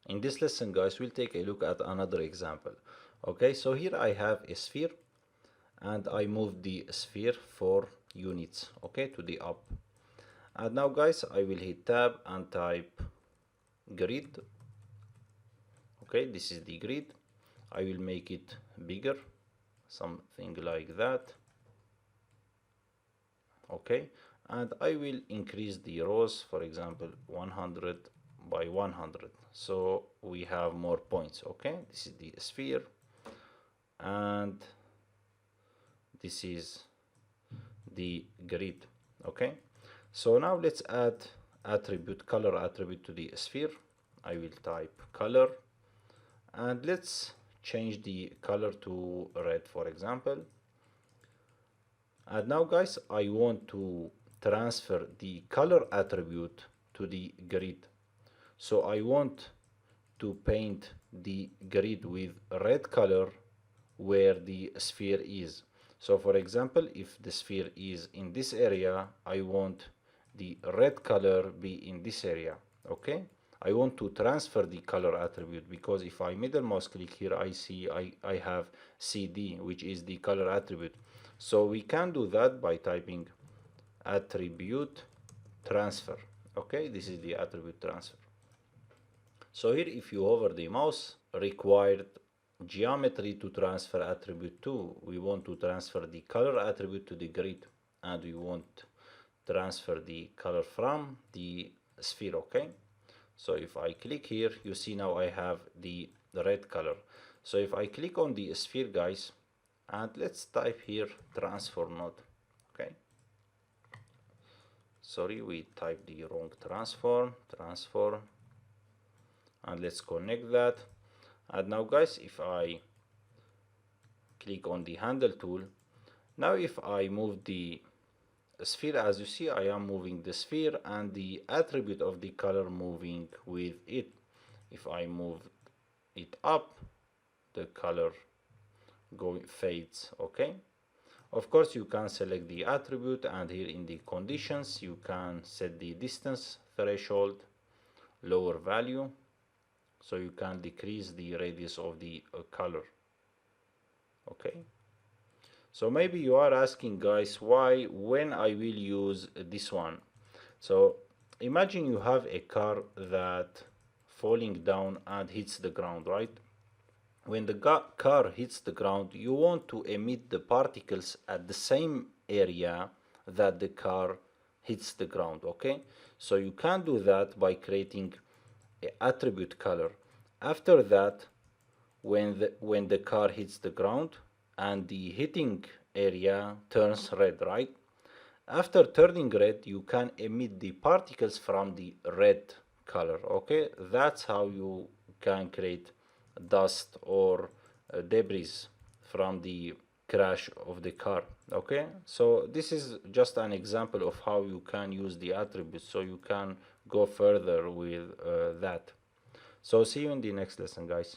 In this lesson, guys, we'll take a look at another example. Okay, so here I have a sphere and I move the sphere 4 units, okay, to the up. And now, guys, I will hit tab and type grid. Okay, this is the grid. I will make it bigger, something like that. Okay, and I will increase the rows, for example 100 by 100, so we have more points. Okay, this is the sphere and this is the grid. Okay, so now let's add color attribute to the sphere. I will type color and let's change the color to red, for example. And now, guys, I want to transfer the color attribute to the grid. So I want to paint the grid with red color where the sphere is. So for example, if the sphere is in this area, I want the red color be in this area. Okay, I want to transfer the color attribute, because if I middle mouse click here, I see I have CD, which is the color attribute. So we can do that by typing attribute transfer. Okay, this is the attribute transfer. So here, if you hover the mouse, required geometry to transfer attribute to, we want to transfer the color attribute to the grid, and we want transfer the color from the sphere. Okay, so if I click here, you see now I have the red color. So if I click on the sphere, guys, and let's type here transform node. Okay, sorry, we typed the wrong transform, and let's connect that. And now, guys, if I click on the handle tool, now if I move the sphere, as you see, I am moving the sphere and the attribute of the color moving with it. If I move it up, the color fades. Okay, of course you can select the attribute, and here in the conditions you can set the distance threshold, lower value, so you can decrease the radius of the color. Okay, so maybe you are asking, guys, why when I will use this one. So imagine you have a car that falling down and hits the ground, right? When the car hits the ground, you want to emit the particles at the same area that the car hits the ground. Okay, so you can do that by creating an attribute color. After that, when the car hits the ground and the hitting area turns red, right? After turning red, you can emit the particles from the red color. Okay, that's how you can create dust or debris from the crash of the car. Okay, so this is just an example of how you can use the attributes, so you can go further with that. So see you in the next lesson, guys.